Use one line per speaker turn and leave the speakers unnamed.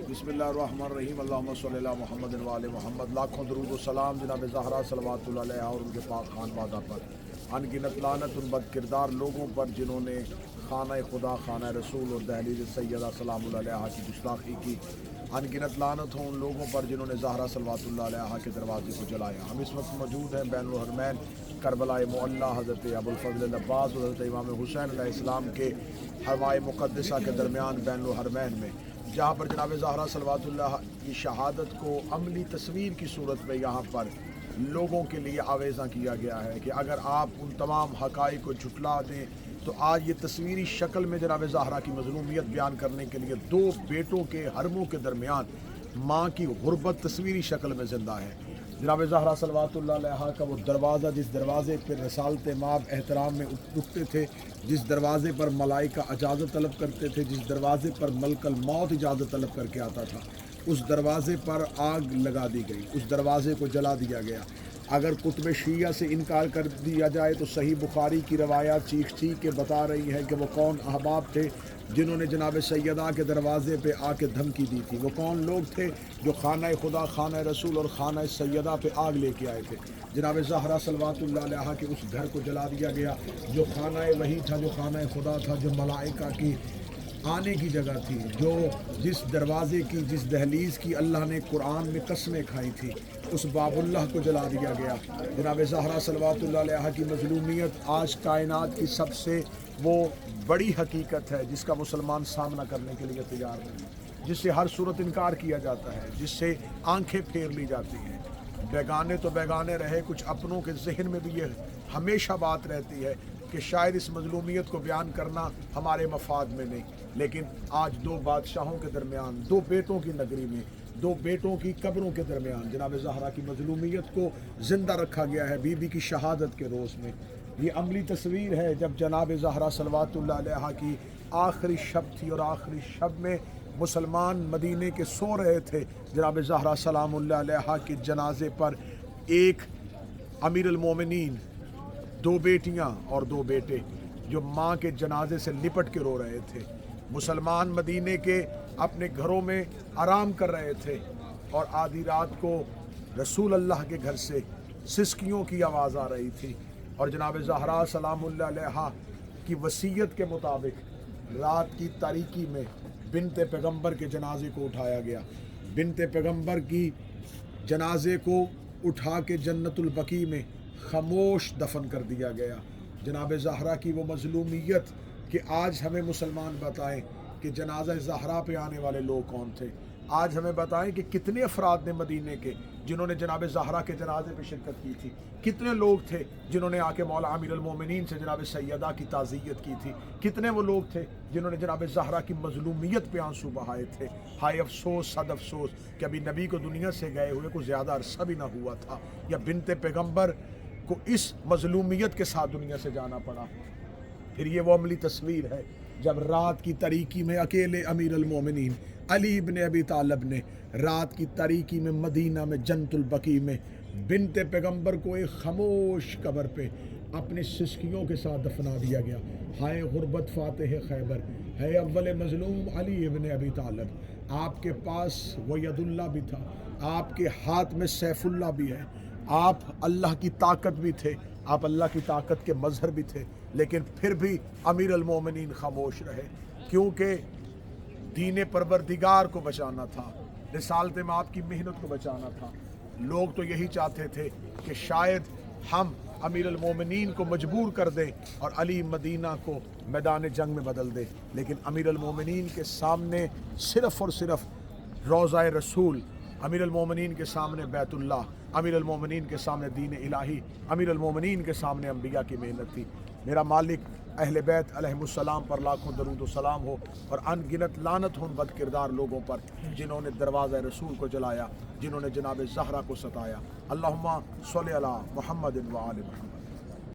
बिस्मिल्लाहिर्रहमानिर्रहीम अल्लाहुम्मा सल्ली अला मुहम्मद व आले मोहम्मद। लाखों दरूद व सलाम जनाब ज़हरा सल्लल्लाहु अलैहा और उनके पाक खानवादा पर, अनगिनत लानत उन बद किरदार लोगों पर जिन्होंने खाना खुदा, खाना रसूल और दहलीज सैयदा सलामुल्लाह अलैहा की गुस्ताखी की। अनगिनत लानत हो उन लोगों पर जिन्होंने ज़हरा सल्लल्लाहु अलैहा के दरवाजे को जलाया। हम इस वक्त मौजूद हैं बैनुल हरमैन करबलाए मुअल्ला हज़रत अबुल फ़ज़ल अब्बास और हज़रत इमाम हुसैन अलैहिस्सलाम के हरमाए मुक़द्दसा के दरमियान बैनुल हरमैन में, जहाँ पर जनाब ज़हरा सल्लल्लाहु अलैहा की शहादत को अमली तस्वीर की सूरत में यहाँ पर लोगों के लिए आवेज़ा किया गया है कि अगर आप उन तमाम हक़ाइक़ को झुटला दें तो आज ये तस्वीरी शक्ल में जनाब ज़हरा की मज़लूमियत बयान करने के लिए दो बेटों के हरमों के दरमियान माँ की गुर्बत तस्वीरी शक्ल में ज़िंदा है। जनाब ज़हरा सल्लल्लाहु अलैहा का वो दरवाज़ा, जिस दरवाज़े पर रसालत माब एहतराम में उठते थे, जिस दरवाज़े पर मलाइका इजाज़त तलब करते थे, जिस दरवाज़े पर मलकल मौत इजाज़त तलब करके आता था, उस दरवाज़े पर आग लगा दी गई, उस दरवाज़े को जला दिया गया। अगर कुतुब शिया से इनकार कर दिया जाए तो सही बुखारी की रवायात चीख चीख के बता रही है कि वो कौन अहबाब थे जिन्होंने जनाब सैयदा के दरवाज़े पे आके धमकी दी थी। वो कौन लोग थे जो खाना खुदा, खाना रसूल और खाना सैयदा पे आग लेके आए थे। जनाब ज़हरा सल्लल्लाहु अलैहा के उस घर को जला दिया गया जो खाना वही था, जो खाना खुदा था, जो मलाइका की आने की जगह थी, जो जिस दरवाज़े की, जिस दहलीज़ की अल्लाह ने कुरान में कसमें खाई थी, उस बाबुल्लाह को जला दिया गया। जनाब ज़हरा सल्लल्लाहु अलैहा की मज़लूमियत आज कायनात की सबसे वो बड़ी हकीकत है जिसका मुसलमान सामना करने के लिए तैयार नहीं, जिससे हर सूरत इनकार किया जाता है, जिससे आंखें फेर ली जाती हैं। बेगाने तो बेगाने रहे, कुछ अपनों के जहन में भी ये हमेशा बात रहती है कि शायद इस मज़लूमियत को बयान करना हमारे मफाद में नहीं, लेकिन आज दो बादशाहों के दरमियान, दो बेटों की नगरी में, दो बेटों की कब्रों के दरमियान जनाब ज़हरा की मज़लूमियत को ज़िंदा रखा गया है बीबी की शहादत के रोज़ में। ये अमली तस्वीर है जब जनाब ज़हरा सल्लल्लाहु अलैहा की आखिरी शब थी और आखिरी शब में मुसलमान मदीने के सो रहे थे। जनाब ज़हरा सलामुल्लाह अलैहा के जनाजे पर एक अमीर अल मोमिनीन, दो बेटियां और दो बेटे जो माँ के जनाजे से लिपट के रो रहे थे। मुसलमान मदीने के अपने घरों में आराम कर रहे थे और आधी रात को रसूल अल्लाह के घर से सिसकियों की आवाज़ आ रही थी और जनाब ज़हरा सलामुल्लाह अलैहा की वसीयत के मुताबिक रात की तारीकी में बिनते पैगम्बर के जनाजे को उठाया गया। बिनते पैगम्बर की जनाजे को उठा के जन्नतुल बकी में खामोश दफन कर दिया गया। जनाब ज़हरा की वो मज़लूमियत कि आज हमें मुसलमान बताएं कि जनाज़ा ज़हरा पे आने वाले लोग कौन थे। आज हमें बताएं कि कितने अफराद ने मदीने के जिन्होंने जनाब ज़हरा के जनाजे पे शिरकत की थी, कितने लोग थे जिन्होंने आके मौला अमीर अल मोमिनीन से जनाब सैयदा की ताज़ियत की थी, कितने वो लोग थे जिन्होंने जनाब ज़हरा की मज़लूमियत पे आंसू बहाए थे। हाय अफसोस, सद अफसोस कि अभी नबी को दुनिया से गए हुए को ज़्यादा अरसा भी ना हुआ था या बिनते पैगम्बर को इस मज़लूमियत के साथ दुनिया से जाना पड़ा। फिर ये वो अमली तस्वीर है जब रात की तारीकी में अकेले अमीर अल मोमिनीन अली इब्न अबी तालिब ने रात की तारीकी में मदीना में जन्नतुल बकी में बिनते पैगम्बर को एक खामोश कब्र पे अपनी सिसकियों के साथ दफना दिया गया। हाय गुरबत फातिह खैबर, है अव्वल मजलूम अली इब्न अबी तालिब, आपके पास वो यदुल्ला भी था, आपके हाथ में सैफुल्ला भी है, आप अल्लाह की ताकत भी थे, आप अल्लाह की ताकत के मजहर भी थे, लेकिन फिर भी अमीर अल मोमिनीन खामोश रहे क्योंकि दीन परवरदिगार को बचाना था, रिसालत माब की मेहनत को बचाना था। लोग तो यही चाहते थे कि शायद हम अमीर अल मोमिनीन को मजबूर कर दें और अली मदीना को मैदान जंग में बदल दें, लेकिन अमीर अल मोमिनीन के सामने सिर्फ़ और सिर्फ रोज़ा रसूल, अमीर अल मोमिनीन के सामने बैतुल्लाह, अमीर अल मोमिनीन के सामने दीन इलाही, अमीर अल मोमिनीन के सामने अंबिया की मेहनत थी। मेरा मालिक अहले बैत अलैहिमुस्सलाम पर लाखों दरूद व सलाम हो और अनगिनत लानत हो उन बद किरदार लोगों पर जिन्होंने दरवाज़ा रसूल को जलाया, जिन्होंने जनाब ज़हरा को सताया। अल्लाहुम्मा सल्ली अला मुहम्मद व आले मुहम्मद।